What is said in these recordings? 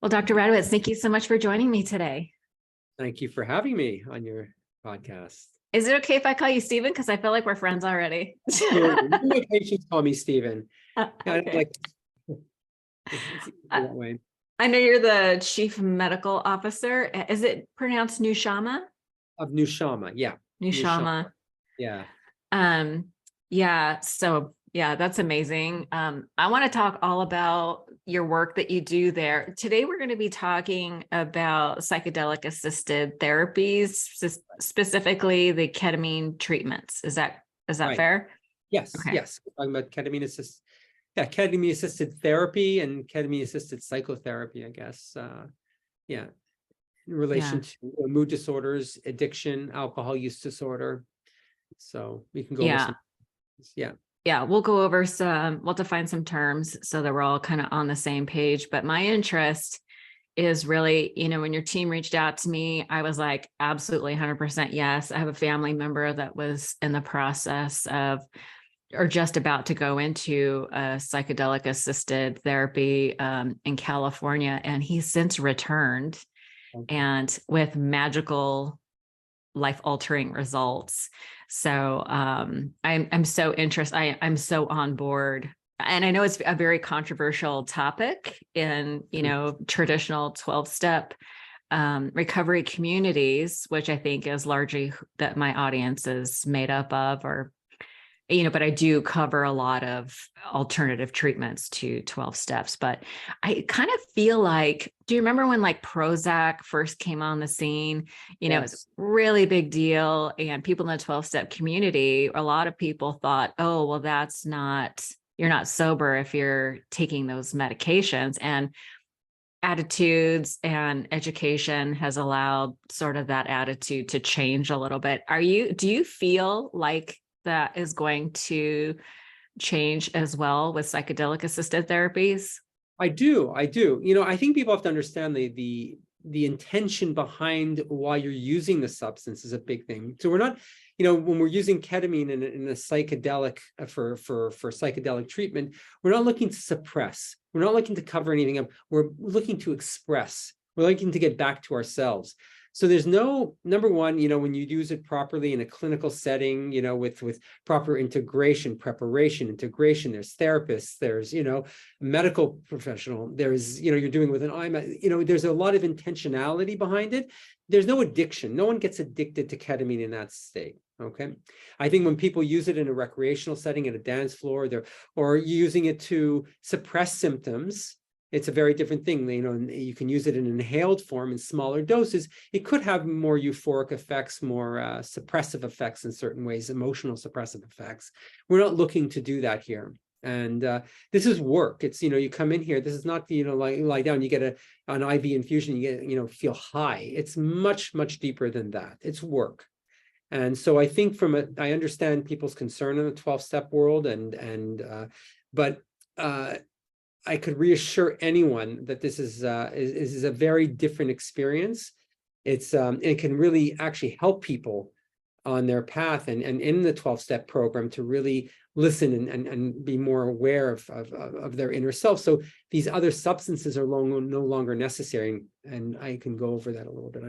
Well, Dr. Radowitz, thank you so much for joining me today. Thank you for having me on your podcast. Is it okay if I call you Stephen? Because I feel like we're friends already. My patients call me Stephen. Okay. That way. I know you're the Chief Medical Officer. Is it pronounced Nushama? Of Nushama, yeah. Nushama. Yeah. Yeah. So yeah, that's amazing. I want to talk all about your work that you do there. Today, we're going to be talking about psychedelic assisted therapies, specifically the ketamine treatments. Is that Right. fair? Yes. Okay. Yes. We're talking about ketamine assisted therapy and ketamine assisted psychotherapy, I guess. In relation to mood disorders, addiction, alcohol use disorder. So we can go over some. Yeah, we'll go over we'll define some terms so that we're all kind of on the same page. But my interest is really, when your team reached out to me, I was like, absolutely 100% yes. I have a family member that was in the process of, or just about to go into a psychedelic assisted therapy in California. And he's since returned and with magical life-altering results. So I'm so interested. I'm so on board. And I know it's a very controversial topic in, traditional 12-step recovery communities, which I think is largely that my audience is made up of, or but I do cover a lot of alternative treatments to 12 steps. But I kind of feel like, do you remember when like Prozac first came on the scene? It was a really big deal. And people in the 12-step community, a lot of people thought, oh, well, you're not sober if you're taking those medications. And attitudes and education has allowed sort of that attitude to change a little bit. Do you feel like that is going to change as well with psychedelic assisted therapies? I do. I think people have to understand the intention behind why you're using the substance is a big thing. So we're not, when we're using ketamine in a psychedelic for psychedelic treatment, we're not looking to suppress. We're not looking to cover anything up. We're looking to express. We're looking to get back to ourselves. So there's no, number one, when you use it properly in a clinical setting, with proper preparation, integration, there's therapists, there's, a medical professional, there's, you're doing with an IMA, there's a lot of intentionality behind it. There's no addiction. No one gets addicted to ketamine in that state. Okay. I think when people use it in a recreational setting, at a dance floor, or using it to suppress symptoms, it's a very different thing. You can use it in an inhaled form in smaller doses. It could have more euphoric effects, more suppressive effects in certain ways, emotional suppressive effects. We're not looking to do that here. And this is work. It's, you come in here. This is not, lie down, you get an IV infusion, you get, feel high. It's much, much deeper than that. It's work. And so I think I understand people's concern in the 12-step world, but I could reassure anyone that this is a very different experience. It can really actually help people on their path and in the 12-step program to really listen and be more aware of their inner self. So these other substances are no longer necessary. And I can go over that a little bit.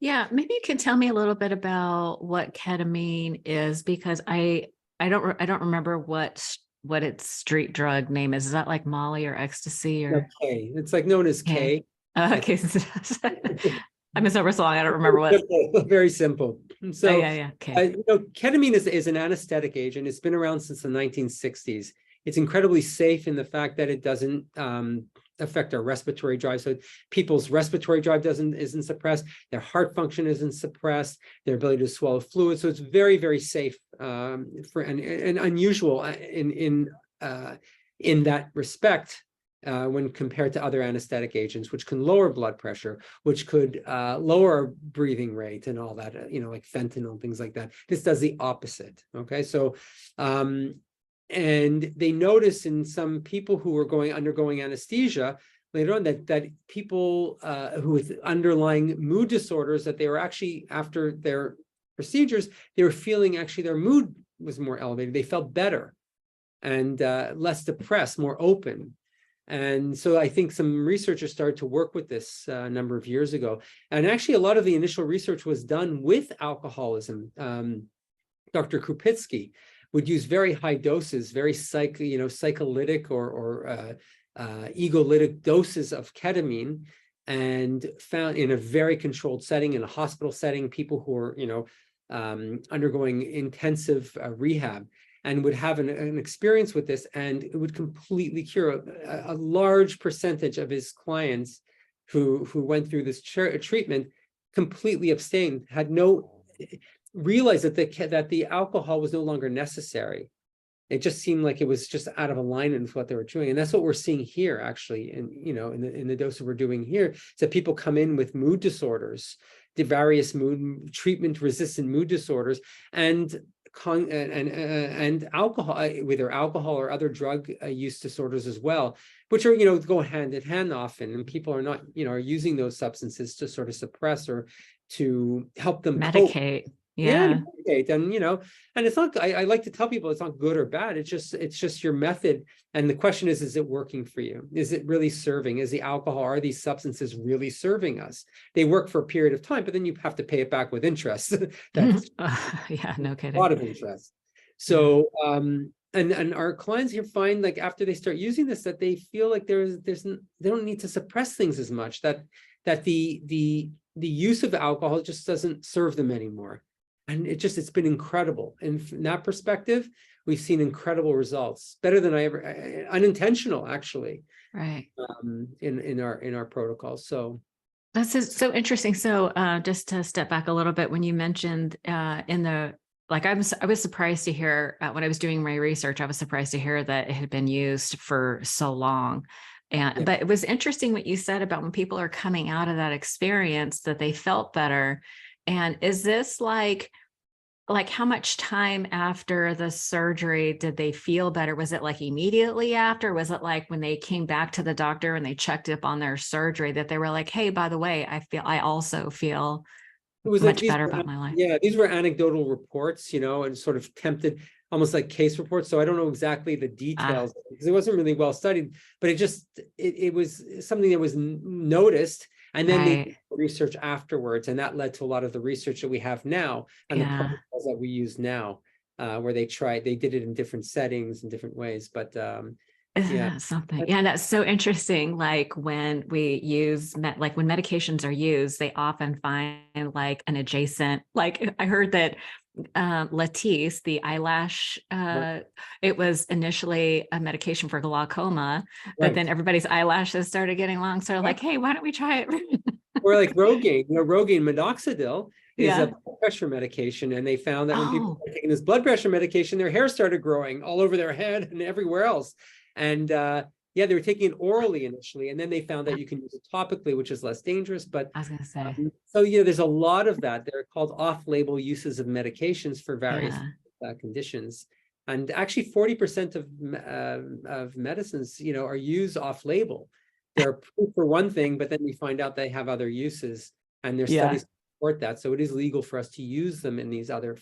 Yeah, maybe you can tell me a little bit about what ketamine is, because I don't remember what its street drug name is. Is that like Molly or ecstasy or K? It's like known as K. Okay. I'm a sober song. I don't remember what. Very simple. So yeah. Okay. Ketamine is an anesthetic agent. It's been around since the 1960s. It's incredibly safe in the fact that it doesn't affect our respiratory drive. So people's respiratory drive isn't suppressed. Their heart function isn't suppressed. Their ability to swallow fluid. So it's very, very safe and unusual in that respect when compared to other anesthetic agents, which can lower blood pressure, which could lower breathing rate and all that. Like fentanyl, things like that. This does the opposite. Okay, so. And they noticed in some people who were undergoing anesthesia later on that people who with underlying mood disorders, that they were actually, after their procedures, they were feeling actually their mood was more elevated. They felt better and less depressed, more open. And so I think some researchers started to work with this a number of years ago. And actually, a lot of the initial research was done with alcoholism. Dr. Krupitsky would use very high doses, very psycholytic or egolytic doses of ketamine, and found in a very controlled setting, in a hospital setting, people who are, undergoing intensive rehab, and would have an experience with this, and it would completely cure a large percentage of his clients who went through this treatment, completely abstained, had realized that the alcohol was no longer necessary. It just seemed like it was just out of alignment with what they were doing. And that's what we're seeing here, actually, in the dose that we're doing here, is that people come in with mood disorders, the various treatment-resistant mood disorders, and alcohol, whether alcohol or other drug use disorders as well, which are, go hand in hand often, and people are not, are using those substances to sort of suppress or to help them medicate. cope. Yeah. Medicate. And, and it's not, I like to tell people it's not good or bad. It's just your method. And the question is it working for you? Is it really serving? Is the alcohol, are these substances really serving us? They work for a period of time, but then you have to pay it back with interest. That's yeah, no kidding. A lot of interest. So, and our clients here find, like, after they start using this, that they feel like they don't need to suppress things as much, that the use of alcohol just doesn't serve them anymore. And it's been incredible. And from that perspective, we've seen incredible results, better than I ever, unintentional, actually, right, in our protocols. So that's so interesting. So just to step back a little bit, when you mentioned I was surprised to hear when I was doing my research, I was surprised to hear that it had been used for so long. But it was interesting what you said about when people are coming out of that experience, that they felt better. And is this like how much time after the surgery did they feel better? Was it like immediately after? Was it like when they came back to the doctor and they checked up on their surgery that they were like, hey, by the way, I also feel it was much better about my life? Yeah, these were anecdotal reports, and sort of tempted, almost like case reports. So I don't know exactly the details because it wasn't really well studied, but it was something that was noticed. And then they did research afterwards, and that led to a lot of the research that we have now and the protocols that we use now, where they did it in different settings and different ways. But isn't that something? Yeah, that's so interesting. Like when we use when medications are used, they often find like an adjacent, like I heard that Latisse, the eyelash, it was initially a medication for glaucoma, but then everybody's eyelashes started getting long. So like, hey, why don't we try it? Or like Rogaine, Rogaine minoxidil is a blood pressure medication. And they found that when people were taking this blood pressure medication, their hair started growing all over their head and everywhere else. And they were taking it orally initially, and then they found that you can use it topically, which is less dangerous. But I was going to say, so there's a lot of that. They're called off-label uses of medications for various conditions. And actually, 40% of medicines, are used off-label. They're approved for one thing, but then we find out they have other uses, and their studies support that. So it is legal for us to use them in these other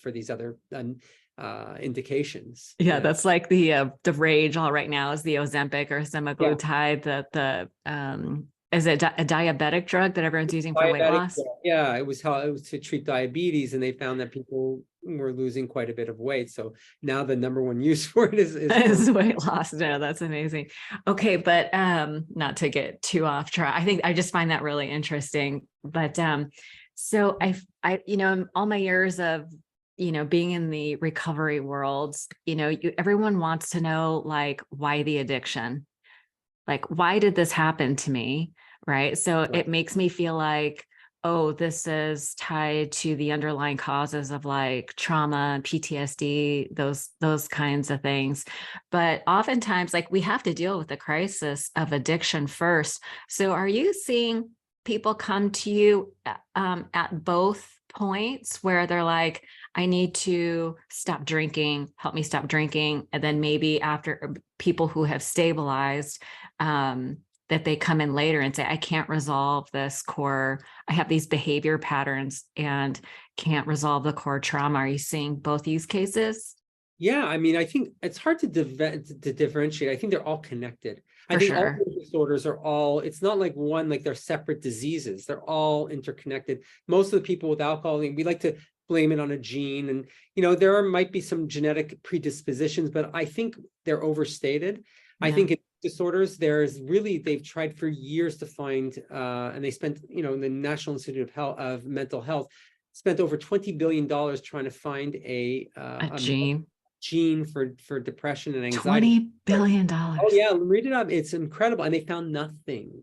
indications. Yeah, that's like the rage all right now is the Ozempic or semaglutide. Is it a diabetic drug that everyone's using for weight loss? Yeah, it was to treat diabetes, and they found that people were losing quite a bit of weight. So now the number one use for it is weight loss. No, that's amazing. Okay, but not to get too off track. I think I just find that really interesting. But so I in all my years of being in the recovery world, everyone wants to know, like, why the addiction? Like, why did this happen to me? Right. So it makes me feel like, oh, this is tied to the underlying causes of like trauma, PTSD, those kinds of things. But oftentimes, like, we have to deal with the crisis of addiction first. So are you seeing people come to you at both points where they're like, I need to stop drinking, help me stop drinking. And then maybe after people who have stabilized, that they come in later and say, I can't resolve this core, I have these behavior patterns and can't resolve the core trauma. Are you seeing both use cases? Yeah, I mean, I think it's hard to differentiate. I think they're all connected. I For think all sure. those disorders are all, it's not like one, like they're separate diseases. They're all interconnected. Most of the people with alcoholism, we like to blame it on a gene. And, there might be some genetic predispositions, but I think they're overstated. I Yeah. think in disorders, they've tried for years to find, and they spent, the National Institute of Mental Health spent over $20 billion trying to find A a gene. gene for depression and anxiety. $20 billion. Oh yeah, read it up. It's incredible. And they found nothing.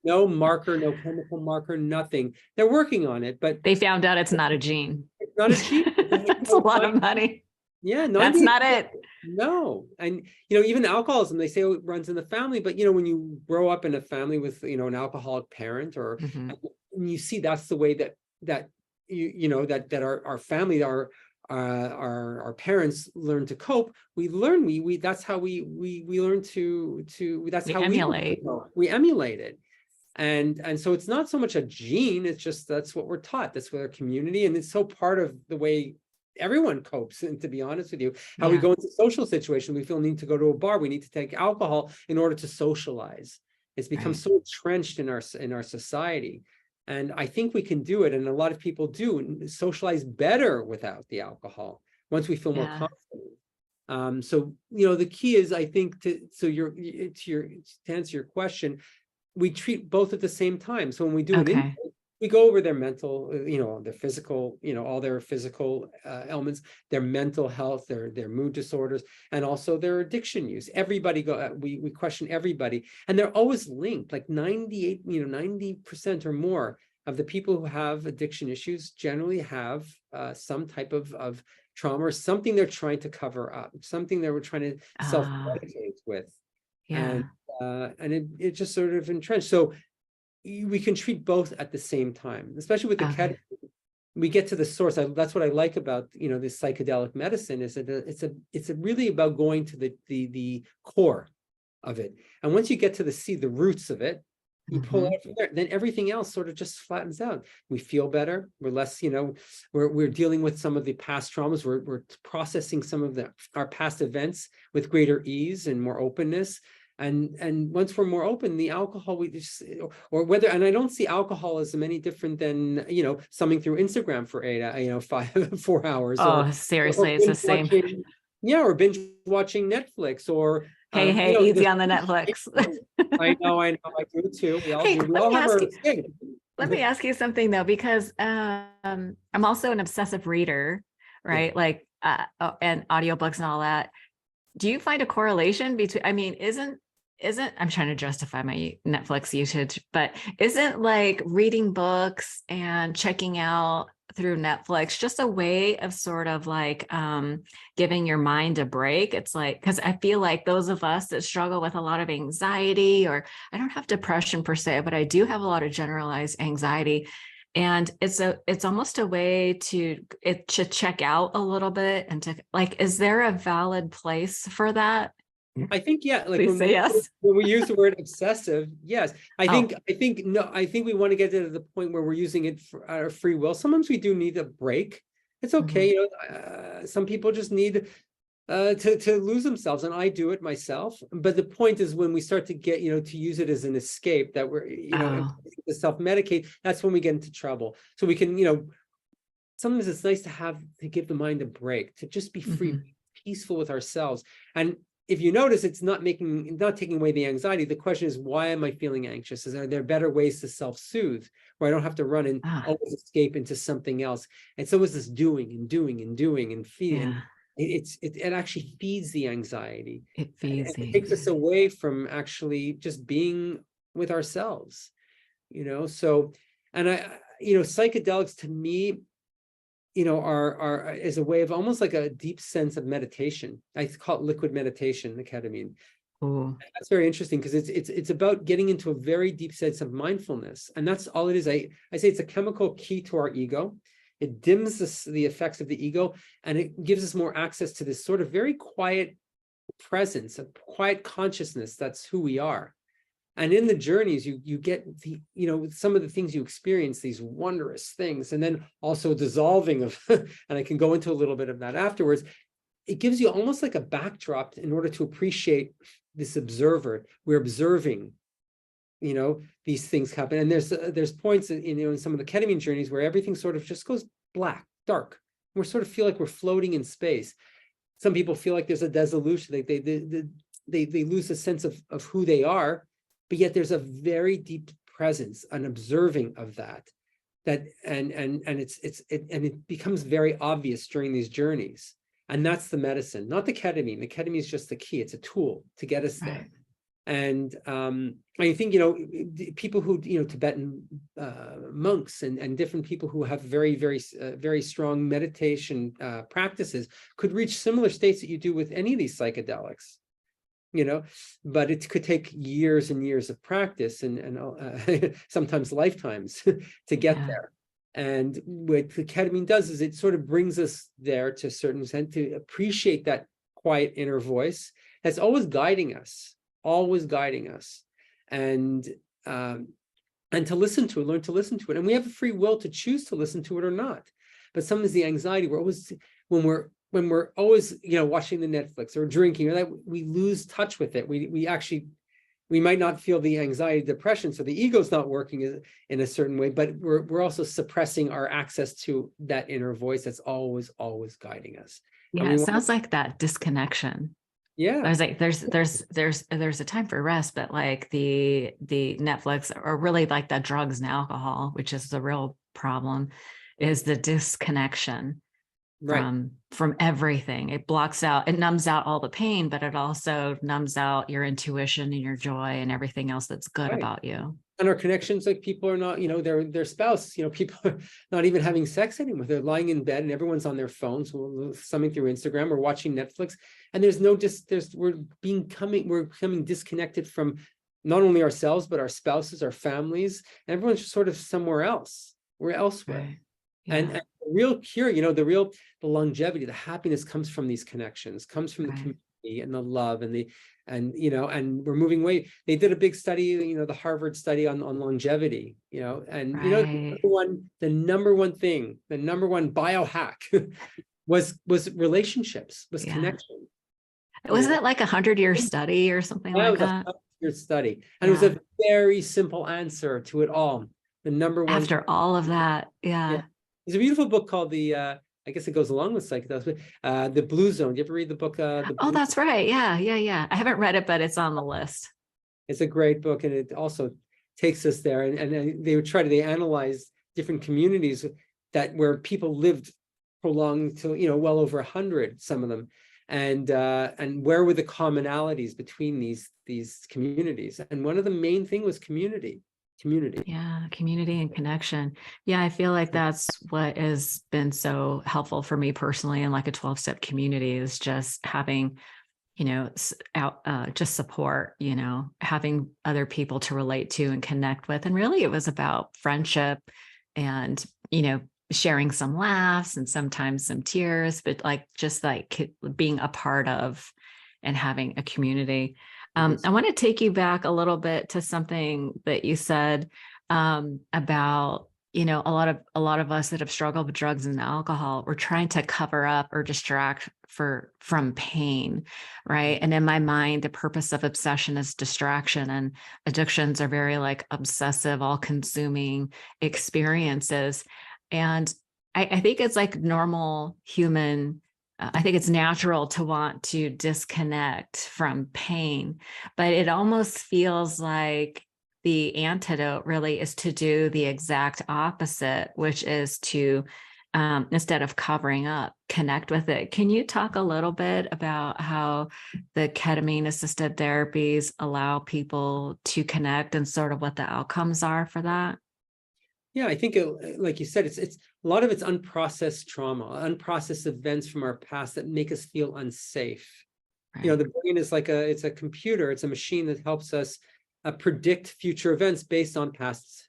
No marker, no chemical marker, nothing. They're working on it, but They found out it's not a gene. it's not a gene. It's a lot of money. Yeah, That's not it. No. And even alcoholism, they say it runs in the family, but when you grow up in a family with an alcoholic parent, or and you see that's the way that our family, our parents learn to cope. That's how we learn to that's We how emulate. we emulate it. And so it's not so much a gene, it's just that's what we're taught. That's what our community, and it's so part of the way everyone copes. And to be honest with you, how we go into social situations, we feel need to go to a bar, we need to take alcohol in order to socialize. It's become so entrenched in our society. And I think we can do it. And a lot of people do socialize better without the alcohol once we feel more confident. So, the key is, I think, to answer your question, we treat both at the same time. So when we do an intake, we go over their mental, their physical, all their physical elements, their mental health, their mood disorders, and also their addiction use. Everybody we question everybody, and they're always linked. Like 90% or more of the people who have addiction issues generally have some type of trauma, or something they're trying to cover up, something they were trying to self-medicate with. And it just sort of entrenched. So we can treat both at the same time, especially with the ketamine. We get to the source. That's what I like about this psychedelic medicine, is that it's really about going to the core of it. And once you get to the roots of it, you pull out from there, then everything else sort of just flattens out. We feel better. We're less, we're dealing with some of the past traumas. We're processing some of our past events with greater ease and more openness. And once we're more open, the alcohol, and I don't see alcoholism any different than, something through Instagram for 4 hours. Oh, seriously, it's the same. Or binge watching Netflix, or hey, easy on the Netflix. I know, I do too. We all do. We all have our escape. Let me ask you something though, because I'm also an obsessive reader, right? Like, and audiobooks and all that. Do you find a correlation between, isn't I'm trying to justify my Netflix usage, but isn't like reading books and checking out through Netflix just a way of sort of like giving your mind a break? It's like, because I feel like those of us that struggle with a lot of anxiety, or I don't have depression per se, but I do have a lot of generalized anxiety. And it's almost a way to check out a little bit, and to like, is there a valid place for that? I think, like Please say yes. When we use the word obsessive, yes. I think we want to get to the point where we're using it for our free will. Sometimes we do need a break. It's okay. Some people just need to lose themselves, and I do it myself. But the point is, when we start to get, to use it as an escape, that we're, to self-medicate, that's when we get into trouble. So we can, sometimes it's nice to give the mind a break, to just be free, peaceful with ourselves. And if you notice, it's not taking away the anxiety. The question is, why am I feeling anxious? Are there better ways to self-soothe, where I don't have to run and always escape into something else? And so it's this doing and feeding. It actually feeds the anxiety. It takes us away from actually just being with ourselves, So, and psychedelics to me, are is a way of almost like a deep sense of meditation. I call it liquid meditation, the ketamine. Ooh. That's very interesting, because it's about getting into a very deep sense of mindfulness, and that's all it is. I say it's a chemical key to our ego. It dims the effects of the ego, and it gives us more access to this sort of very quiet presence, a quiet consciousness. That's who we are. And in the journeys, you get some of the things you experience, these wondrous things, and then also dissolving of, and I can go into a little bit of that afterwards. It gives you almost like a backdrop in order to appreciate this observer. We're observing, these things happen. And there's points in some of the ketamine journeys where everything sort of just goes black, dark. We sort of feel like we're floating in space. Some people feel like there's a dissolution. They lose a sense of who they are, but yet there's a very deep presence, an observing of that. And it becomes very obvious during these journeys. And that's the medicine, not the ketamine. The ketamine is just the key. It's a tool to get us there. And I think, people who, Tibetan monks and different people who have very, very, very strong meditation practices could reach similar states that you do with any of these psychedelics, but it could take years and years of practice and sometimes lifetimes to get there. And what the ketamine does is it sort of brings us there to a certain extent, to appreciate that quiet inner voice that's always guiding us, and to listen to it, learn to listen to it. And we have a free will to choose to listen to it or not. But sometimes the anxiety, when we're always, watching the Netflix or drinking or that, we lose touch with it. We might not feel the anxiety, depression, so the ego's not working in a certain way, but we're also suppressing our access to that inner voice that's always guiding us. Yeah, it sounds like that disconnection. Yeah, I was like, there's a time for rest, but like the Netflix, or really like the drugs and alcohol, which is the real problem, is the disconnection from everything. It numbs out all the pain, but it also numbs out your intuition and your joy and everything else that's good about you. And our connections, like people are not, their spouse, people are not even having sex anymore. They're lying in bed and everyone's on their phones, something through Instagram or watching Netflix. And we're becoming disconnected from not only ourselves, but our spouses, our families, and everyone's just sort of somewhere else. We're elsewhere. Right. Yeah. And the real cure, the longevity, the happiness comes from these connections, comes from the community and the love and we're moving away. They did a big study, the Harvard study on longevity, and the number one thing, the number one biohack was relationships, was connection. Wasn't it like 100-year study or something like that? It was a 100-year study. And it was a very simple answer to it all. The number one. After all of that. Yeah. There's a beautiful book called I guess it goes along with psychedelics, but The Blue Zone. Do you ever read the book? That's right. Yeah. I haven't read it, but it's on the list. It's a great book, and it also takes us there. And they analyze different communities where people lived prolonged to, well over 100, some of them. And where were the commonalities between these communities? And one of the main thing was community. Yeah, community and connection. Yeah, I feel like that's what has been so helpful for me personally, and like a 12-step community is just having, just support, having other people to relate to and connect with. And really it was about friendship and, sharing some laughs and sometimes some tears, but just being a part of and having a community. I want to take you back a little bit to something that you said about, a lot of us that have struggled with drugs and alcohol, we're trying to cover up or distract from pain, right? And in my mind, the purpose of obsession is distraction, and addictions are very obsessive, all-consuming experiences. And I think it's normal human. I think it's natural to want to disconnect from pain, but it almost feels like the antidote really is to do the exact opposite, which is to, instead of covering up, connect with it. Can you talk a little bit about how the ketamine assisted therapies allow people to connect and sort of what the outcomes are for that? Yeah, I think, like you said, it's a lot of it's unprocessed trauma, unprocessed events from our past that make us feel unsafe. Right. The brain is it's a computer, it's a machine that helps us predict future events based on past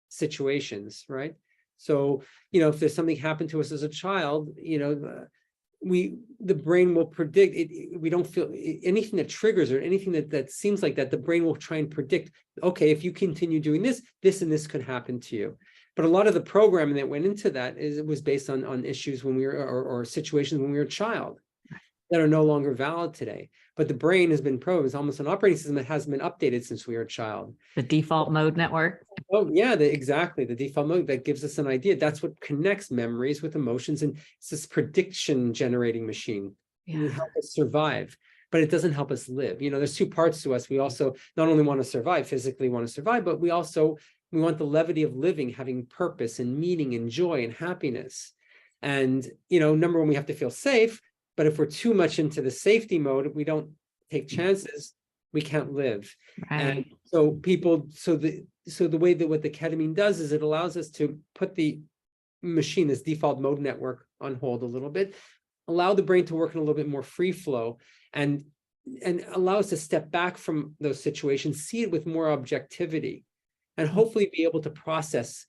situations, right? So, if there's something happened to us as a child, the brain will predict it. We don't feel anything that triggers or anything that seems like that. The brain will try and predict, okay, if you continue doing this, this and this could happen to you. But a lot of the programming that went into that was based on issues when we were, or situations when we were a child, that are no longer valid today. but the brain has been programmed. It's almost an operating system that hasn't been updated since we were a child. The default mode network. Oh yeah, exactly. The default mode that gives us an idea. That's what connects memories with emotions. And it's this prediction generating machine. Yeah. It helps us survive, but it doesn't help us live. There's two parts to us. We also not only want to survive, physically want to survive, but we want the levity of living, having purpose and meaning and joy and happiness. And, number one, we have to feel safe. But if we're too much into the safety mode, if we don't take chances, we can't live. Right. And so the way that what the ketamine does is it allows us to put the machine, this default mode network, on hold a little bit, allow the brain to work in a little bit more free flow, and allow us to step back from those situations, see it with more objectivity, and hopefully be able to process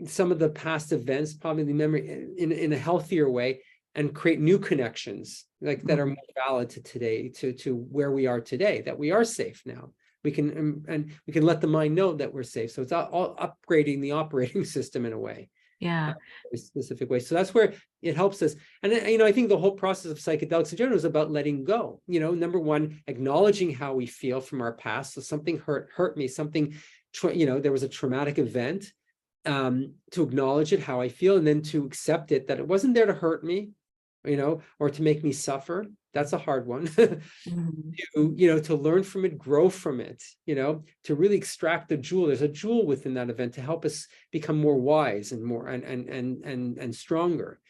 some of the past events, probably the memory in a healthier way, and create new connections that are more valid to today, to where we are today, that we are safe now. We can and we can let the mind know that we're safe. So it's all upgrading the operating system in a way. Yeah. A specific way. So that's where it helps us. And I think the whole process of psychedelics in general is about letting go. Number one, acknowledging how we feel from our past. So something hurt me, something, there was a traumatic event, to acknowledge it, how I feel, and then to accept it, that it wasn't there to hurt me, or to make me suffer. That's a hard one. To learn from it, grow from it, to really extract the jewel. There's a jewel within that event to help us become more wise and more and stronger.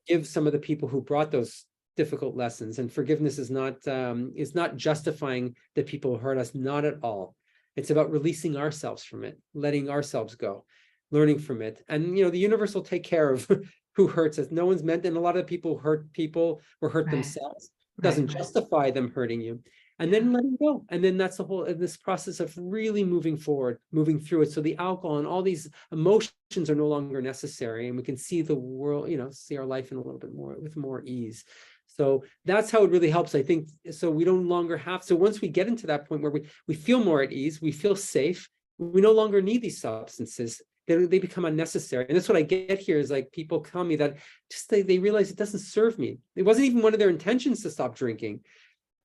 Give some of the people who brought those difficult lessons. And forgiveness is not justifying the people who hurt us, not at all. It's about releasing ourselves from it, letting ourselves go, learning from it. And the universe will take care of who hurts us. No one's meant, and a lot of people were hurt themselves. Doesn't justify them hurting you. And then letting go. And then that's the whole this process of really moving forward, moving through it. So the alcohol and all these emotions are no longer necessary, and we can see the world, see our life in a little bit more with more ease. So that's how it really helps, I think. So we don't longer have, so once we get into that point where we feel more at ease, we feel safe, we no longer need these substances. They become unnecessary. And that's what I get here is people tell me that just they realize it doesn't serve me. It wasn't even one of their intentions to stop drinking.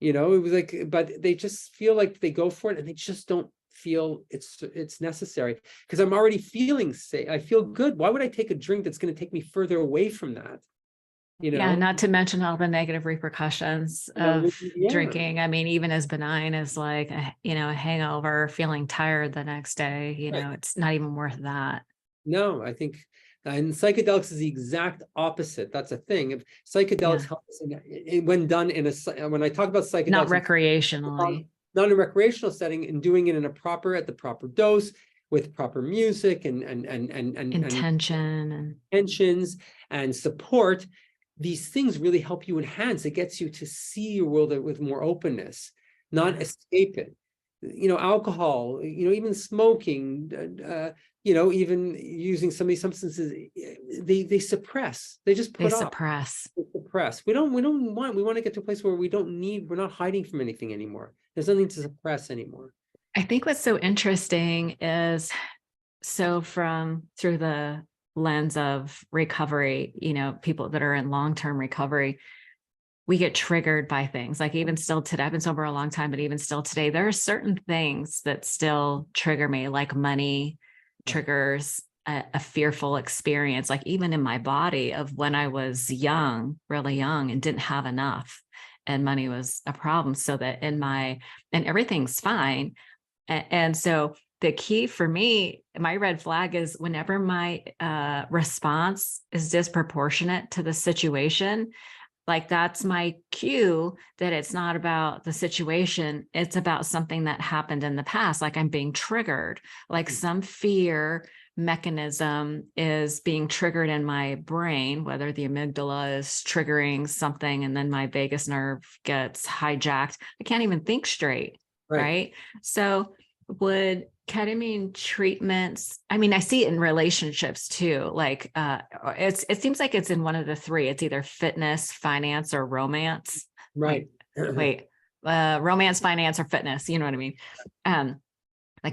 It was but they just feel like they go for it and they just don't feel it's necessary, because I'm already feeling safe. I feel good. Why would I take a drink that's going to take me further away from that? Yeah, not to mention all the negative repercussions of drinking. I mean, even as benign as a hangover, feeling tired the next day, it's not even worth that. No, I think, and psychedelics is the exact opposite. That's a thing. If psychedelics help us when done when I talk about psychedelics, not recreationally, not in a recreational setting, and doing it at the proper dose, with proper music and intention and intentions and support. These things really help you enhance. It gets you to see your world with more openness, not escape it. Alcohol, even smoking, even using some of these substances, they suppress. They just put off. Suppress. They suppress. We want to get to a place where we're not hiding from anything anymore. There's nothing to suppress anymore. I think what's so interesting is, through the lens of recovery, people that are in long-term recovery, we get triggered by things. Even still today, I've been sober a long time, but even still today, there are certain things that still trigger me, like money triggers a fearful experience, even in my body, of when I was young, really young, and didn't have enough, and money was a problem. So that and everything's fine. And so the key for me, my red flag is whenever my response is disproportionate to the situation, that's my cue that it's not about the situation. It's about something that happened in the past. I'm being triggered, some fear mechanism is being triggered in my brain, whether the amygdala is triggering something and then my vagus nerve gets hijacked. I can't even think straight. Right. So would ketamine treatments, I see it in relationships too. It seems like it's in one of the three. It's either fitness, finance, or romance. Right. Romance, finance, or fitness. You know what I mean?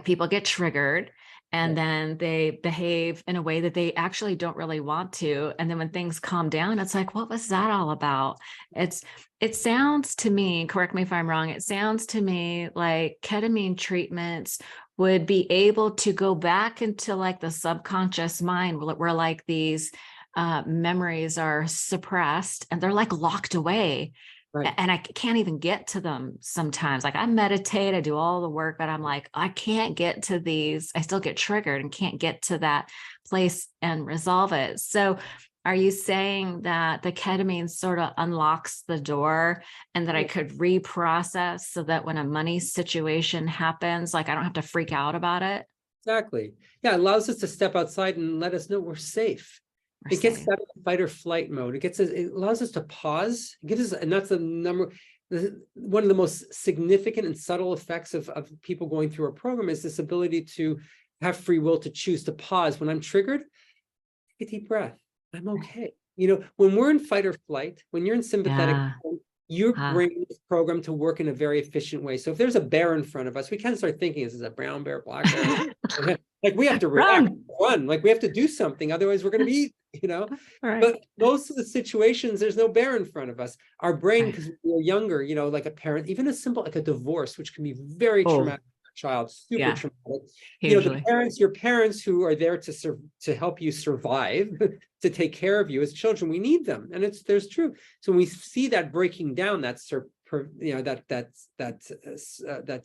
People get triggered, And then they behave in a way that they actually don't really want to. And then when things calm down, it's like, what was that all about? It sounds to me, correct me if I'm wrong, it sounds to me like ketamine treatments would be able to go back into like the subconscious mind where like these memories are suppressed and they're like locked away. Right. And I can't even get to them sometimes. Like I meditate, I do all the work, but I'm like, I can't get to these. I still get triggered and can't get to that place and resolve it. So are you saying that the ketamine sort of unlocks the door and that I could reprocess so that when a money situation happens, like I don't have to freak out about it? Exactly. Yeah, it allows us to step outside and let us know we're safe. It gets us out of the fight or flight mode. It allows us to pause. It gives us, and that's one of the most significant and subtle effects of people going through a program is this ability to have free will to choose to pause. When I'm triggered, take a deep breath. I'm okay. When we're in fight or flight, when you're in sympathetic, your brain is programmed to work in a very efficient way. So if there's a bear in front of us, we can't start thinking, is this a brown bear, black bear? Like we have to react, run, like we have to do something, otherwise we're going to be Right. But most of the situations, there's no bear in front of us. Our brain, because we're younger, like a parent, even a simple, like a divorce, which can be very traumatic for a child, super traumatic. Your parents who are there to help you survive, to take care of you as children, we need them. And there's true. So when we see that breaking down, that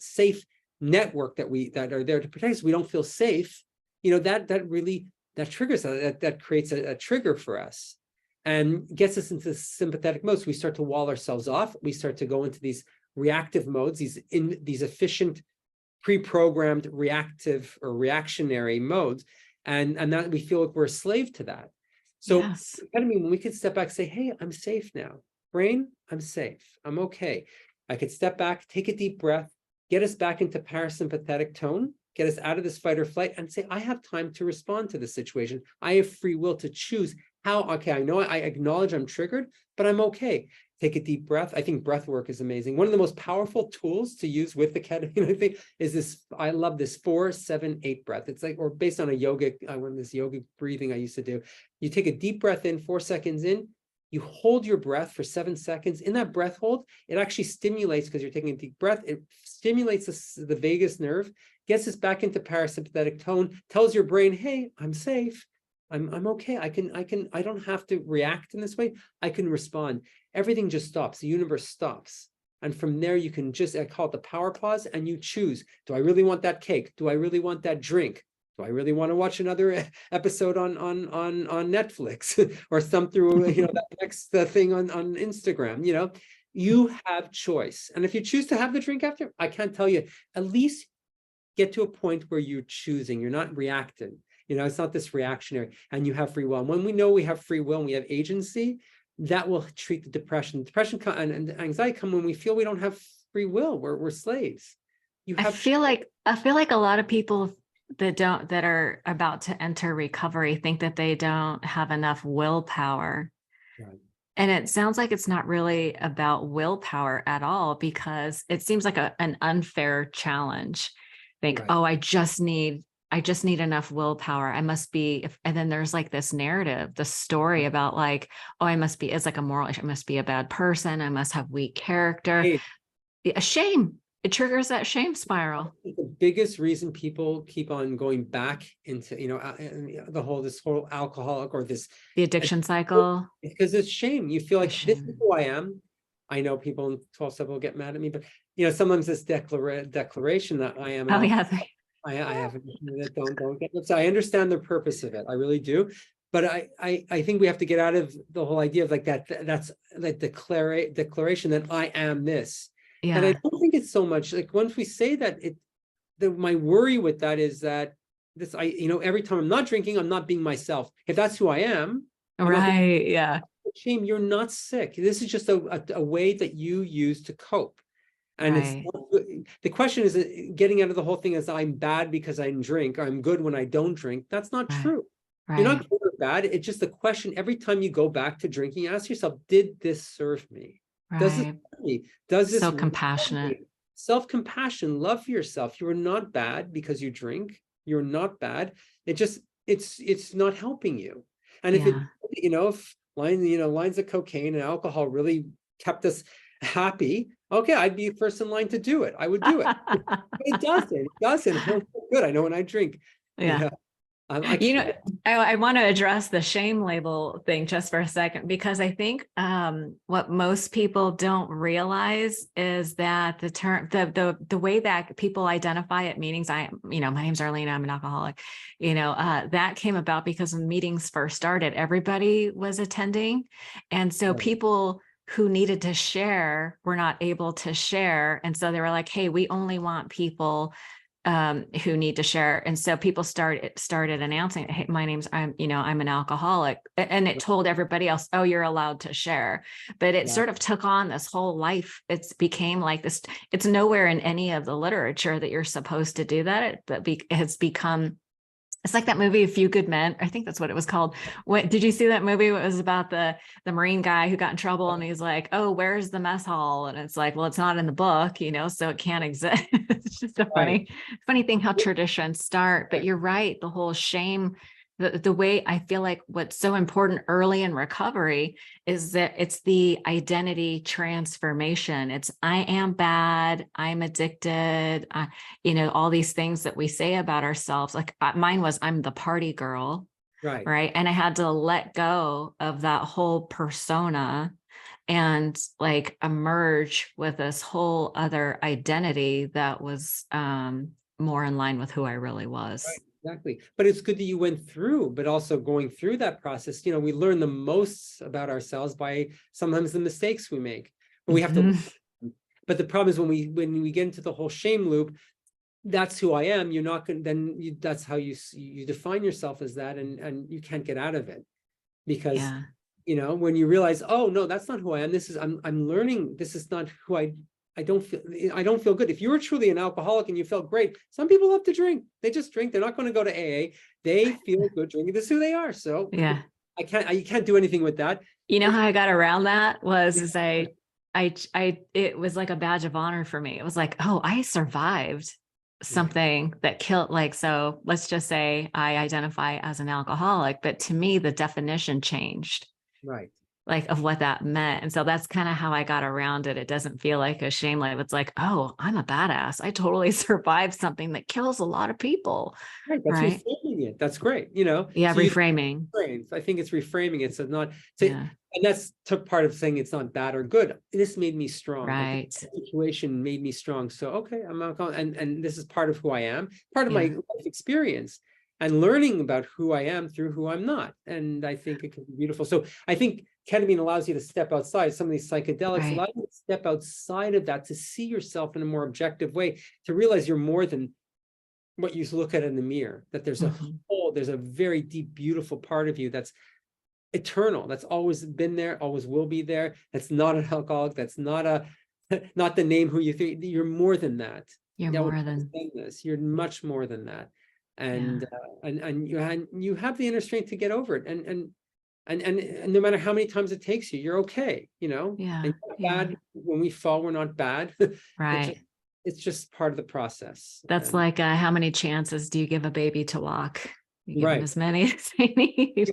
safe network that are there to protect us, we don't feel safe, that triggers that creates a trigger for us and gets us into sympathetic modes. We start to wall ourselves off. We start to go into these reactive modes, these efficient, pre-programmed reactive or reactionary modes, and that we feel like we're a slave to that. So ketamine, when we can step back, say, hey, I'm safe now. Brain, I'm safe. I'm okay. I could step back, take a deep breath, get us back into parasympathetic tone, get us out of this fight or flight, and say, I have time to respond to the situation. I have free will to choose how, okay, I know I acknowledge I'm triggered, but I'm okay. Take a deep breath. I think breath work is amazing. One of the most powerful tools to use with the ketamine, I think, is this, I love this 4-7-8 breath. It's like, or based on this yoga breathing I used to do. You take a deep breath in, 4 seconds in, you hold your breath for 7 seconds. In that breath hold, it actually stimulates, because you're taking a deep breath, it stimulates the vagus nerve, gets us back into parasympathetic tone, tells your brain, hey, I'm safe. I'm okay. I don't have to react in this way. I can respond. Everything just stops. The universe stops. And from there, you can I call it the power pause, and you choose, do I really want that cake? Do I really want that drink? Do I really want to watch another episode on Netflix or thumb through, that next thing on Instagram? You have choice. And if you choose to have the drink after, I can't tell you, at least get to a point where you're choosing, you're not reacting. It's not this reactionary, and you have free will. And when we know we have free will and we have agency, that will treat the depression. Depression and anxiety come when we feel we don't have free will. We're slaves. I feel like a lot of people that are about to enter recovery think that they don't have enough willpower. Right. And it sounds like it's not really about willpower at all, because it seems like an unfair challenge. Think, right. Oh, I just need enough willpower. I must be, and then there's like this narrative, the story about like, oh, it's like a moral issue. I must be a bad person. I must have weak character. Hey. A shame. It triggers that shame spiral. The biggest reason people keep on going back into, this whole alcoholic or the addiction cycle. Because it's shame. You feel like this is who I am. I know people in 12-step will get mad at me, but sometimes this declaration that I am. Oh yeah. I have don't get upset. I understand the purpose of it. I really do. But I think we have to get out of the whole idea of like that's like declaration that I am this. Yeah. And I don't think it's so much like once we say that my worry with that is that every time I'm not drinking, I'm not being myself. If that's who I am. Right. Yeah. Shame, you're not sick. This is just a way that you use to cope. And the question is getting out of the whole thing as I'm bad because I drink, or I'm good when I don't drink. That's not true. Right. You're not good or bad. It's just the question every time you go back to drinking, ask yourself, did this serve me? Right. Does this serve me? Does this compassionate? Self-compassion, love for yourself. You are not bad because you drink. you're not bad. It's not helping you. And if Yeah. if lines of cocaine and alcohol really kept us happy, okay, I'd be first in line to do it. I would do it. But it doesn't. I don't feel good. I know when I drink. Yeah. I You know, can't. I want to address the shame label thing just for a second, because I think what most people don't realize is that the term, the way that people identify at meetings, my name's Arlene, I'm an alcoholic, that came about because when meetings first started, everybody was attending. And so Right. people who needed to share were not able to share. And so they were like, hey, we only want people who need to share. And so people started announcing, hey, I'm an alcoholic. And it told everybody else, oh, you're allowed to share. But it sort of took on this whole life. It's became like this. It's nowhere in any of the literature that you're supposed to do that. It has become, it's like that movie, A Few Good Men. I think that's what it was called. Did you see that movie? It was about the Marine guy who got in trouble, and he's like, oh, where's the mess hall? And it's like, well, it's not in the book, so it can't exist. It's just a funny thing how traditions start. But you're right. The whole shame, the way I feel like what's so important early in recovery is that it's the identity transformation. It's, I am bad, I'm addicted, all these things that we say about ourselves. Like mine was, I'm the party girl, right? And I had to let go of that whole persona and like emerge with this whole other identity that was more in line with who I really was. Right. Exactly. But it's good that you went through, but also going through that process, we learn the most about ourselves by sometimes the mistakes we make. But we have to, but the problem is when we get into the whole shame loop, that's who I am. You're not going to, that's how you define yourself as that, and you can't get out of it because, when you realize, oh no, that's not who I am. I'm learning. This is not who I don't feel good. If you were truly an alcoholic and you felt great, some people love to drink. They just drink. They're not going to go to AA. They feel good drinking. This is who they are. So you can't do anything with that. You know how I got around that it was like a badge of honor for me. It was like, oh, I survived something that killed, so let's just say I identify as an alcoholic, but to me, the definition changed. Right. Like of what that meant. And so that's kind of how I got around it. It doesn't feel like a shame. Like it's like, oh, I'm a badass. I totally survived something that kills a lot of people. Right. That's reframing it. That's great. Yeah. So reframing. I think it's reframing it. So and that's took part of saying it's not bad or good. This made me strong. Right. Like, the situation made me strong. So, okay, I'm alcoholic, and this is part of who I am, part of my life experience, and learning about who I am through who I'm not. And I think it can be beautiful. So I think ketamine allows you to step outside. Some of these psychedelics allow you to step outside of that, to see yourself in a more objective way, to realize you're more than what you look at in the mirror, that there's there's a very deep, beautiful part of you that's eternal, that's always been there, always will be there. That's not an alcoholic. That's not the name who you think. You're more than that. You're more than this. You're much more than that. And you have the inner strength to get over it, and no matter how many times it takes you, you're okay. And bad when we fall, we're not bad. Right. It's just part of the process. That's like how many chances do you give a baby to walk? You give them as many as they need.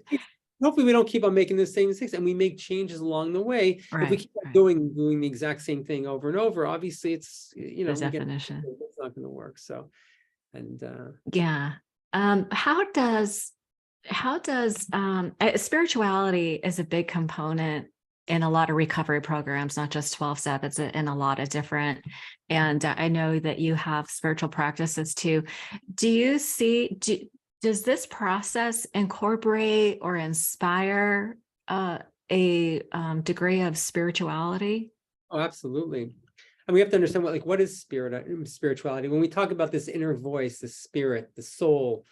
Hopefully we don't keep on making the same mistakes, and we make changes along the way. If we keep on doing the exact same thing over and over, obviously it's the definition. It's not going to work. So. And how does spirituality is a big component in a lot of recovery programs, not just 12-step, it's in a lot of different, and I know that you have spiritual practices too. Does this process incorporate or inspire a degree of spirituality? Oh, absolutely. And we have to understand what is spirituality. When we talk about this inner voice, the spirit, the soul,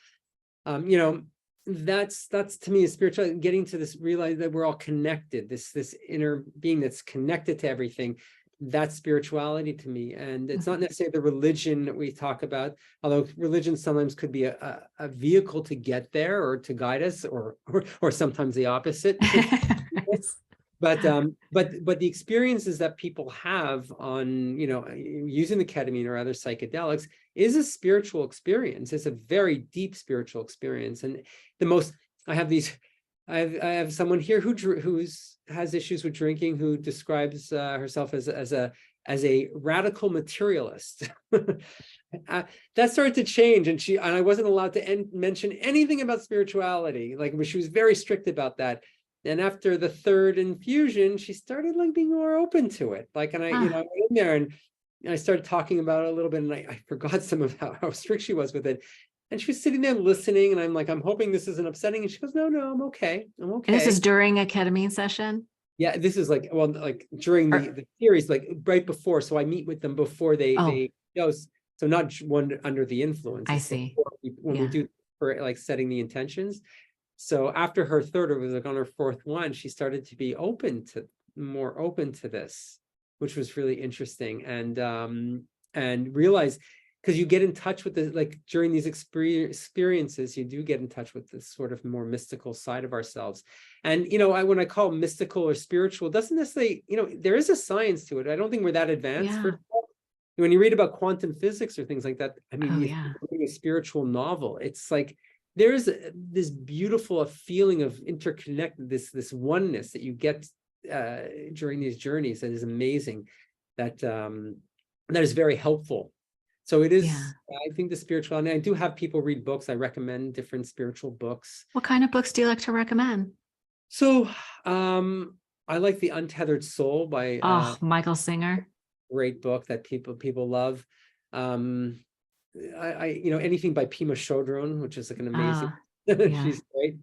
that's to me is spirituality. Getting to this, realize that we're all connected. This inner being that's connected to everything. That's spirituality to me. And it's not necessarily the religion that we talk about, although religion sometimes could be a vehicle to get there or to guide us, or sometimes the opposite. But the experiences that people have on, using the ketamine or other psychedelics is a spiritual experience. It's a very deep spiritual experience. And I have someone here who has issues with drinking, who describes herself as a radical materialist. That started to change, and I wasn't allowed to mention anything about spirituality. Like, she was very strict about that. And after the third infusion, she started like being more open to it. Like, and I went in there and I started talking about it a little bit, and I forgot some of how strict she was with it. And she was sitting there listening, and I'm like, I'm hoping this isn't upsetting. And she goes, no, I'm okay. I'm okay. And this is during a ketamine session? Yeah, this is like, well, like during the series, like right before. So I meet with them before they dose. So not one under the influence. I see. When we do for like setting the intentions. So after her third, or was like on her fourth one, she started to be more open to this, which was really interesting. And realize, because you get in touch with during these experiences, you do get in touch with this sort of more mystical side of ourselves. And, when I call mystical or spiritual, doesn't necessarily, there is a science to it. I don't think we're that advanced. When you read about quantum physics or things like that, I mean, reading a spiritual novel, it's like, there's this beautiful feeling of interconnectedness, this oneness that you get during these journeys that is amazing, that is very helpful. So it is, I think, the spirituality. I do have people read books. I recommend different spiritual books. What kind of books do you like to recommend? So I like The Untethered Soul by Michael Singer. Great book that people love. Anything by Pema Chodron, which is like an amazing, she's great.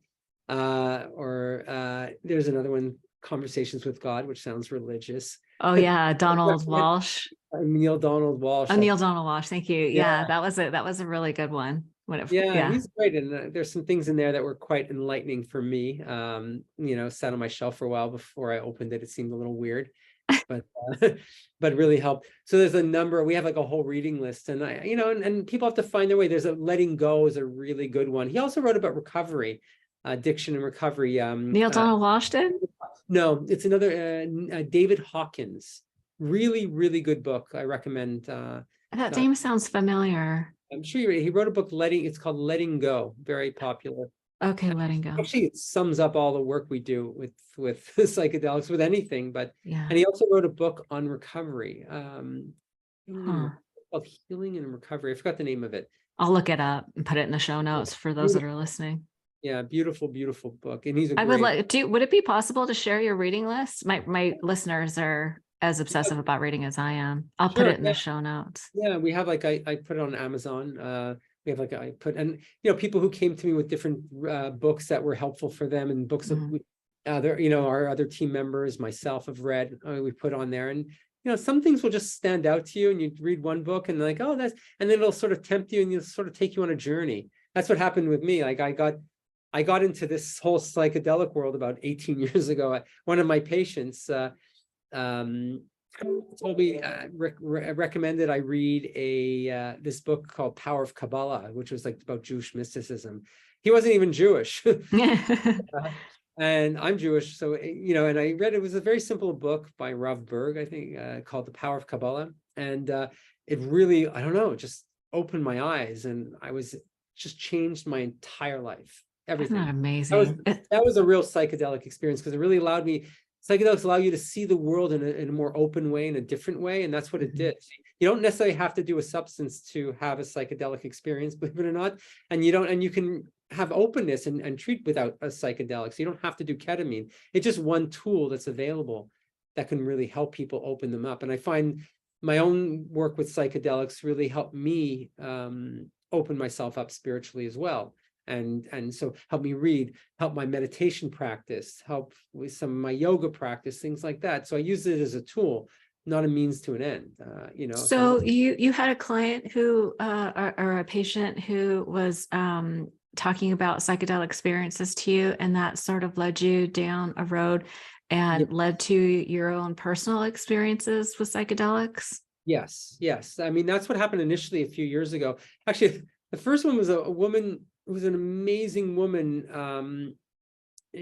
There's another one, Conversations with God, which sounds religious. Oh yeah, Donald Walsh. Neil Donald Walsh. Neil Donald Walsh. Thank you. Yeah, that was a really good one. He's great, and there's some things in there that were quite enlightening for me. Sat on my shelf for a while before I opened it. It seemed a little weird, but really helped. So there's a number. We have like a whole reading list, and and people have to find their way. There's a Letting Go is a really good one. He also wrote about recovery, addiction and recovery. Neil Donald Walsh did? No, it's another David Hawkins. Really, really good book. I recommend. That name sounds familiar. I'm sure he wrote a book, it's called Letting Go, very popular. Okay, Letting Go. Actually, it sums up all the work we do with psychedelics, with anything. But and he also wrote a book on recovery, called Healing and Recovery. I forgot the name of it. I'll look it up and put it in the show notes for those that are listening. Yeah, beautiful, beautiful book. And he's would it be possible to share your reading list? My listeners are as obsessive about reading as I am. I'll put it in the show notes. Yeah, we have I put it on Amazon. We have people who came to me with different books that were helpful for them, and books that our other team members, myself, have read. We put on there, and some things will just stand out to you, and you read one book and like, and then it'll sort of tempt you, and you'll sort of take you on a journey. That's what happened with me. Like I got into this whole psychedelic world about 18 years ago. One of my patients told me, recommended I read this book called Power of Kabbalah, which was like about Jewish mysticism. He wasn't even Jewish. And I'm Jewish, so and I read it. Was a very simple book by Rav Berg, I think, called The Power of Kabbalah, and it really, I don't know, just opened my eyes, and I was just changed my entire life. Everything. Isn't that amazing? That was a real psychedelic experience, because it really allowed me. Psychedelics allow you to see the world in a more open way, in a different way, and that's what it did. You don't necessarily have to do a substance to have a psychedelic experience, believe it or not, and you can have openness and treat without a psychedelic. So you don't have to do ketamine. It's just one tool that's available that can really help people open them up. And I find my own work with psychedelics really helped me open myself up spiritually as well. And so help me read, help my meditation practice, help with some of my yoga practice, things like that. So I use it as a tool, not a means to an end, So you had a client who, or a patient who was talking about psychedelic experiences to you, and that sort of led you down a road and led to your own personal experiences with psychedelics? Yes. I mean, that's what happened initially a few years ago. Actually, the first one was a woman who was an amazing woman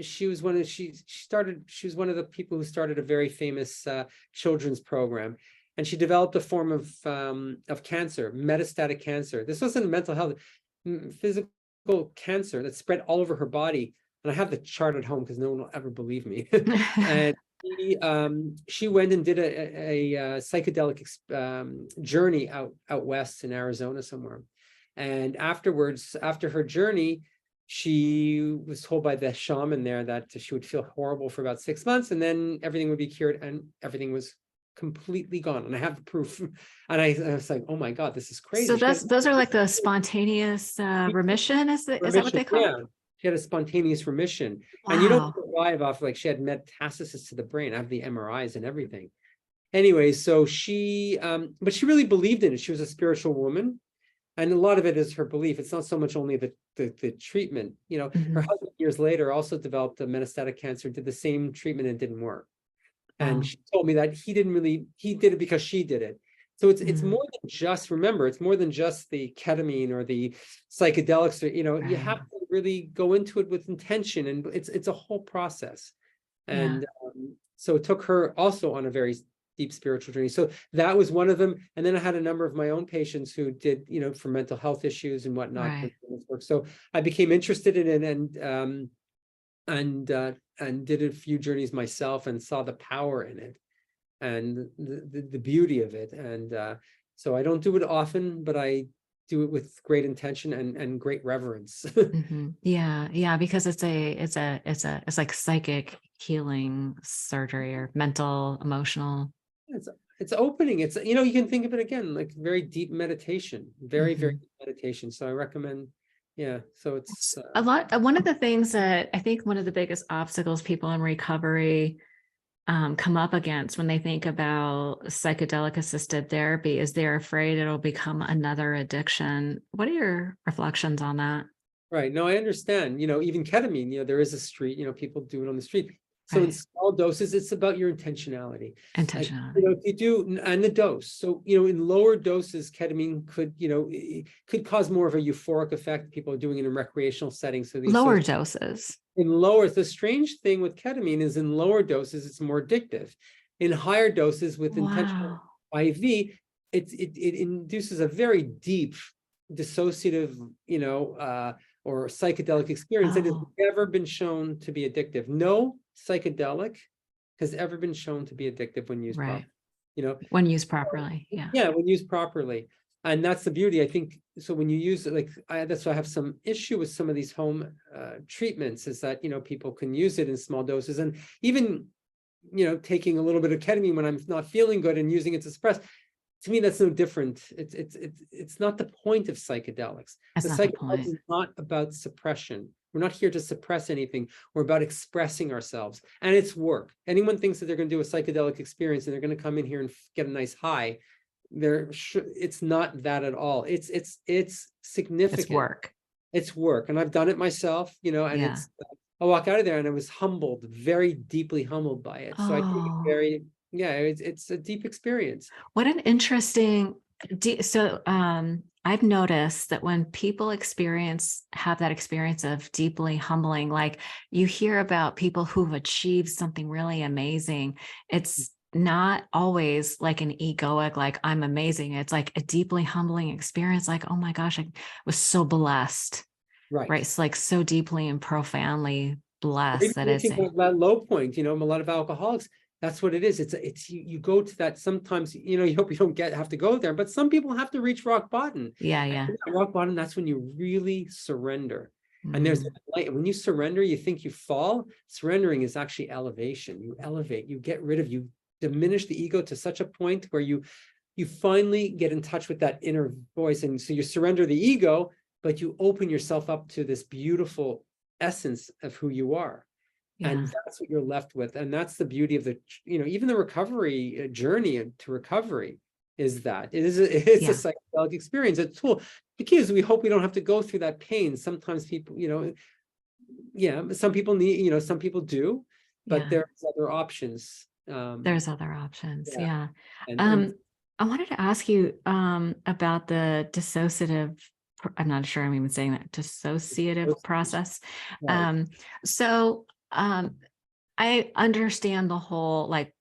she was one of she was one of the people who started a very famous children's program, and she developed a form of cancer, metastatic cancer. This wasn't mental health, physical cancer that spread all over her body. And I have the chart at home because no one will ever believe me. And she went and did a psychedelic journey out west in Arizona somewhere. And afterwards, after her journey, she was told by the shaman there that she would feel horrible for about 6 months, and then everything would be cured, and everything was completely gone. And I have the proof. And I was like, oh my God, this is crazy. So those are like the spontaneous remission. Is that what they call it? Yeah. She had a spontaneous remission. Wow. And you don't survive off, like, she had metastasis to the brain. I have the MRIs and everything. Anyway, so she, but she really believed in it. She was a spiritual woman. And a lot of it is her belief. It's not so much only the treatment. You know, her husband years later also developed a metastatic cancer, did the same treatment and didn't work. And she told me that he did it because she did it. So it's more than just, remember, it's more than just the ketamine or the psychedelics, or, you know, you have to really go into it with intention, and it's a whole process. And so it took her also on a very deep spiritual journey. So that was one of them. And then I had a number of my own patients who did, you know, for mental health issues and whatnot. So I became interested in it, and did a few journeys myself and saw the power in it and the beauty of it. And so I don't do it often, but I do it with great intention and great reverence. Yeah, because it's like psychic healing surgery, or mental, emotional. It's opening. It's, you know, you can think of it again like very deep meditation, very deep meditation. So I recommend. Yeah, so it's a lot. One of the things that I think one of the biggest obstacles people in recovery come up against when they think about psychedelic assisted therapy is they're afraid it'll become another addiction. What are your reflections on that? Right. No, I understand. You know, even ketamine, you know, there is a street, you know, people do it on the street. So in small doses, it's about your intentionality. Like, you know, if you do, and the dose. So, you know, in lower doses, ketamine could, you know, it could cause more of a euphoric effect. People are doing it in recreational settings. So these lower doses. In lower, the strange thing with ketamine is in lower doses, it's more addictive. In higher doses with intentional IV, it induces a very deep dissociative, you know, or psychedelic experience that has never been shown to be addictive. No psychedelic has ever been shown to be addictive when used properly. You know, when used properly. Yeah, when used properly. And that's the beauty, I think. So when you use it, like, that's why I have some issue with some of these home treatments, is that, you know, people can use it in small doses, and even, you know, taking a little bit of ketamine when I'm not feeling good and using it to suppress. To me, that's no different. It's not the point of psychedelics. The psychedelics is not about suppression. We're not here to suppress anything. We're about expressing ourselves, and it's work. Anyone thinks that they're going to do a psychedelic experience and they're going to come in here and get a nice high. It's not that at all. It's significant. It's work. It's work, and I've done it myself. You know, and I walk out of there and I was humbled, very deeply humbled by it. So I think it's very. Yeah, it's a deep experience. What an interesting. So I've noticed that when people have that experience of deeply humbling, like you hear about people who've achieved something really amazing. It's not always like an egoic, like I'm amazing. It's like a deeply humbling experience. Like, oh my gosh, I was so blessed. Right. It's like so deeply and profoundly blessed that it's that low point. You know, a lot of alcoholics. That's what it is. It's you go to that sometimes, you know, you hope you don't have to go there, but some people have to reach rock bottom. Yeah. Rock bottom, that's when you really surrender. And there's light. When you surrender, you think you fall. Surrendering is actually elevation. You elevate, you get rid of, you diminish the ego to such a point where you finally get in touch with that inner voice. And so you surrender the ego, but you open yourself up to this beautiful essence of who you are. And that's what you're left with. And that's the beauty of the, you know, even the recovery journey to recovery is that it's a psychedelic experience. It's a tool. The key is we hope we don't have to go through that pain. Sometimes people, you know, some people need, you know, some people do, but there's other options. There's other options. Yeah. I wanted to ask you about the dissociative, I'm not sure I'm even saying that, dissociative process. So I understand the whole, like,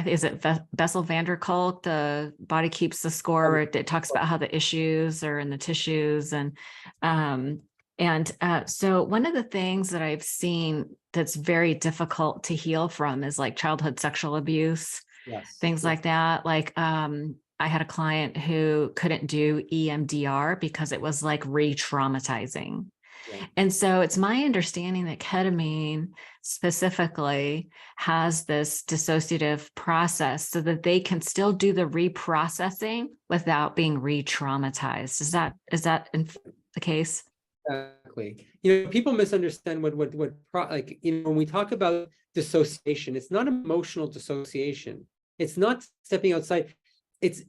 is it Bessel van der Kolk, the body keeps the score, where it talks about how the issues are in the tissues. So one of the things that I've seen that's very difficult to heal from is like childhood sexual abuse, Yes. things like that. Like, I had a client who couldn't do EMDR because it was like re-traumatizing. Yeah. And so it's my understanding that ketamine specifically has this dissociative process so that they can still do the reprocessing without being re-traumatized. Is that the case? Exactly. You know, people misunderstand like, you know, when we talk about dissociation, it's not emotional dissociation. It's not stepping outside. It's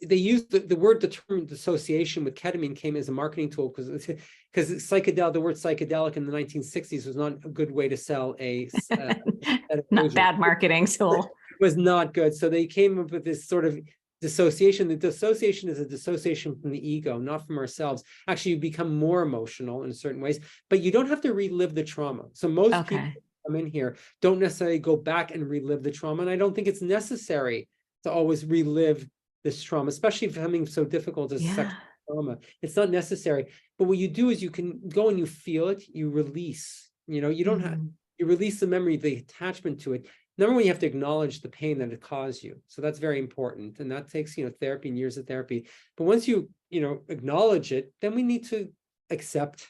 they use the term dissociation with ketamine came as a marketing tool because psychedelic, the word psychedelic in the 1960s was not a good way to sell a Not bad marketing tool. It was not good. So they came up with this sort of dissociation. The dissociation is a dissociation from the ego, not from ourselves. Actually, you become more emotional in certain ways, but you don't have to relive the trauma. So most people come in here don't necessarily go back and relive the trauma. And I don't think it's necessary to always relive this trauma, especially if something so difficult as sexual trauma. It's not necessary. But what you do is you can go and you feel it, you release, you know, you don't have, you release the memory, the attachment to it. Number one, you have to acknowledge the pain that it caused you. So that's very important. And that takes, you know, therapy and years of therapy. But once you, you know, acknowledge it, then we need to accept.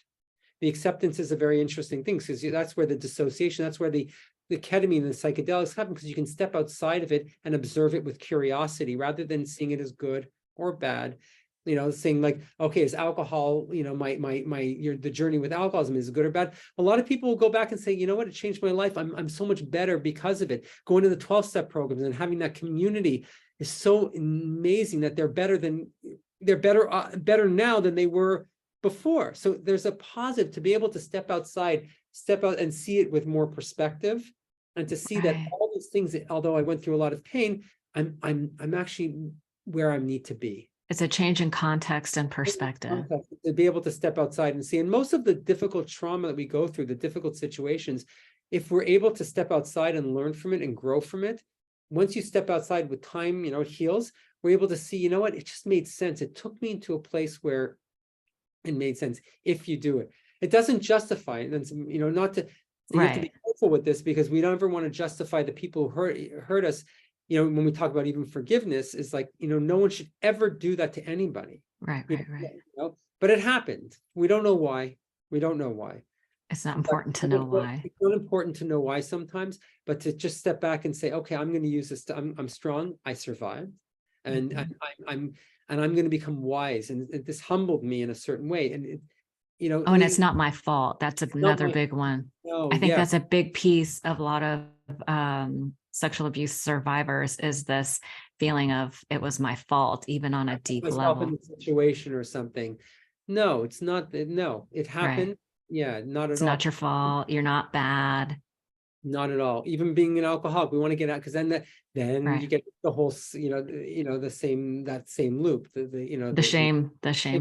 The acceptance is a very interesting thing because that's where the dissociation, that's where the ketamine and the psychedelics happen, because you can step outside of it and observe it with curiosity rather than seeing it as good or bad. You know, saying like, okay, is alcohol, you know, the journey with alcoholism is good or bad? A lot of people will go back and say, you know what, it changed my life. I'm so much better because of it. Going to the 12-step programs and having that community is so amazing that they're better now than they were before. So there's a positive to be able to step out and see it with more perspective, and to see that all these things that, although I went through a lot of pain, I'm actually where I need to be. It's a change in context and perspective. To be able to step outside and see. And most of the difficult trauma that we go through, the difficult situations, if we're able to step outside and learn from it and grow from it, once you step outside with time, you know, it heals, we're able to see, you know what, it just made sense. It took me into a place where it made sense if you do it. It doesn't justify it. And, you know, not to, you have to be careful with this, because we don't ever want to justify the people who hurt us. You know, when we talk about even forgiveness, is like, you know, no one should ever do that to anybody. Right. You know? But it happened. We don't know why. We don't know why. It's not important to know why. It's not important to know why sometimes, but to just step back and say, okay, I'm going to use this. I'm strong. I survived, and I'm going to become wise. And this humbled me in a certain way. And it, you know, and it's not my fault. That's another big one. No, I think that's a big piece of a lot of sexual abuse survivors, is this feeling of it was my fault, even on a deep level. In the situation or something. No, it's not. No, it happened. Right. Yeah, not at all. It's not your fault. You're not bad. Not at all. Even being an alcoholic, we want to get out, because then you get the whole, that same loop, the shame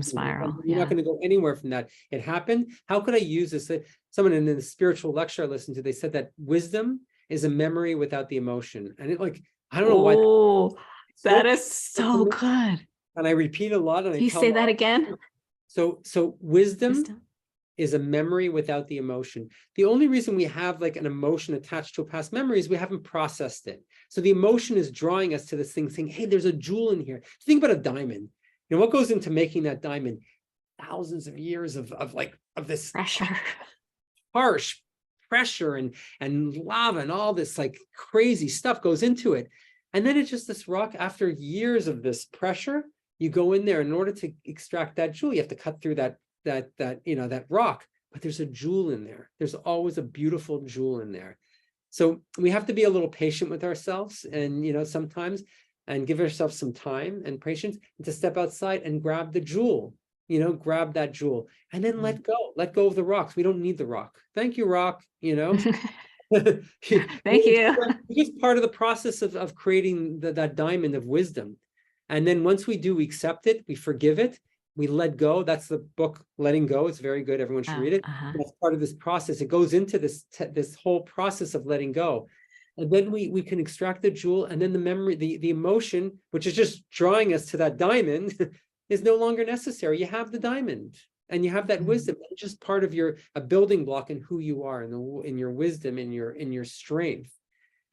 spiral. You're not going to go anywhere from that. It happened. How could I use this? Someone in the spiritual lecture I listened to, they said that wisdom is a memory without the emotion. And it, like, I don't know why. Oh, that is so good. And I repeat a lot. And Can you say that again? So wisdom is a memory without the emotion. The only reason we have like an emotion attached to a past memory is we haven't processed it. So the emotion is drawing us to this thing, saying, hey, there's a jewel in here. Think about a diamond. You know, what goes into making that diamond? Thousands of years of this pressure, harsh pressure and lava and all this like crazy stuff goes into it. And then it's just this rock. After years of this pressure, you go in there, in order to extract that jewel, you have to cut through that rock, but there's a jewel in there. There's always a beautiful jewel in there. So we have to be a little patient with ourselves, and, you know, sometimes, and give ourselves some time and patience to step outside and grab the jewel, grab that jewel, and then let go of the rocks. We don't need the rock. Thank you, rock, Thank you. It's part of the process of creating that diamond of wisdom. And then once we do, we accept it, we forgive it, we let go. That's the book, Letting Go. It's very good. Everyone should read it. That's part of this process. It goes into this whole process of letting go. And then we can extract the jewel, and then the memory, the emotion, which is just drawing us to that diamond, is no longer necessary. You have the diamond, and you have that wisdom. It's just part of a building block in who you are, in your wisdom, in your strength.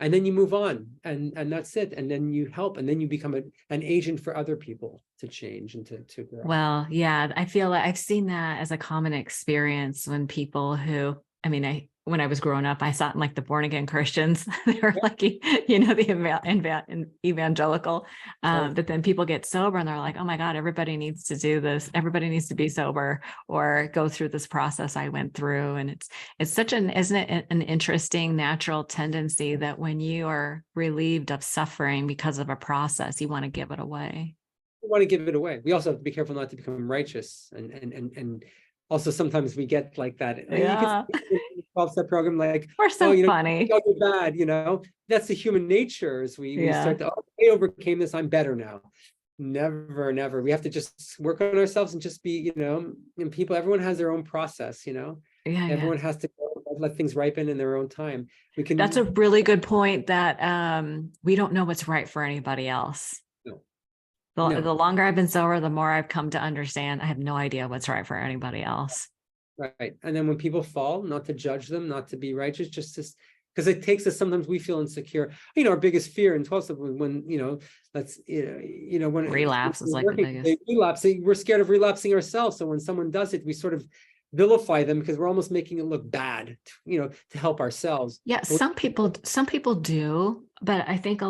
And then you move on, and that's it. And then you help, and then you become an agent for other people to change and to grow. Well, yeah, I feel like I've seen that as a common experience when people who, when I was growing up, I saw like the born again Christians, they were like, the evangelical, but then people get sober and they're like, oh my God, everybody needs to do this. Everybody needs to be sober or go through this process I went through. And it's such isn't it an interesting natural tendency that when you are relieved of suffering because of a process, you want to give it away. We want to give it away. We also have to be careful not to become righteous, and also sometimes we get like that. Yeah. You can 12-step program, like, We're so funny. You're bad, that's the human nature. As we start to, I overcame this, I'm better now. Never. We have to just work on ourselves and just be, and everyone has their own process, everyone has to let things ripen in their own time. That's a really good point, that we don't know what's right for anybody else. The longer I've been sober, the more I've come to understand I have no idea what's right for anybody else. Right. And then when people fall, not to judge them, not to be righteous, just to, because it takes us, sometimes we feel insecure. Our biggest fear in 12-step, when when relapse is like the biggest. Relapse, we're scared of relapsing ourselves. So when someone does it, we sort of vilify them because we're almost making it look bad, to help ourselves. Yeah, some people do, but I think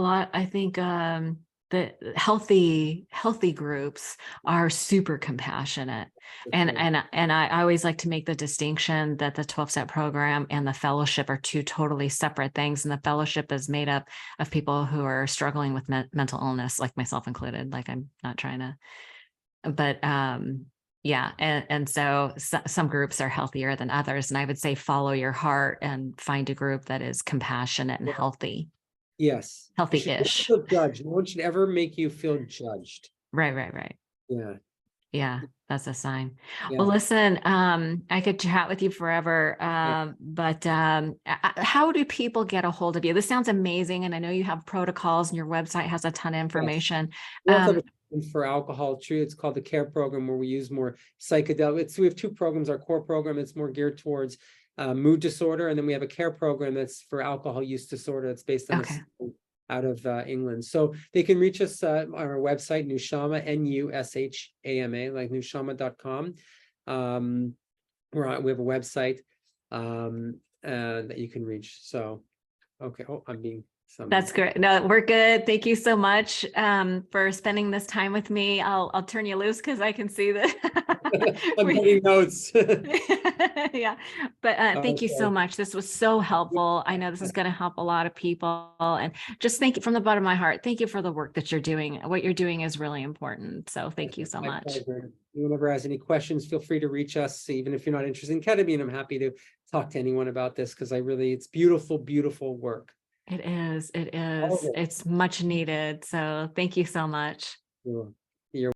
the healthy groups are super compassionate. And I always like to make the distinction that the 12-step program and the fellowship are two totally separate things. And the fellowship is made up of people who are struggling with mental illness, like myself included. Like, I'm not trying to, but yeah. And so some groups are healthier than others. And I would say follow your heart and find a group that is compassionate and healthy. Yes. Healthy-ish. Judged. No one should ever make you feel judged. Right. Yeah, that's a sign. Yeah. Well, listen, I could chat with you forever, but how do people get a hold of you? This sounds amazing, and I know you have protocols, and your website has a ton of information. Yes. For alcohol, true. It's called the CARE program, where we use more psychedelics. We have two programs. Our core program is more geared towards mood disorder, and then we have a CARE program that's for alcohol use disorder. That's based on out of England. So they can reach us on our website, Nushama, Nushama, like nushama.com. We have a website that you can reach. So, okay. Oh, I'm being. That's great. No, we're good. Thank you so much for spending this time with me. I'll turn you loose because I can see that. I'm taking notes. Yeah, but thank you so much. This was so helpful. I know this is going to help a lot of people, and just thank you from the bottom of my heart. Thank you for the work that you're doing. What you're doing is really important. So thank you so much. Pleasure. Anyone ever has any questions, feel free to reach us. Even if you're not interested in ketamine, I'm happy to talk to anyone about this, because it's beautiful, beautiful work. It is. It's much needed. So thank you so much. Sure.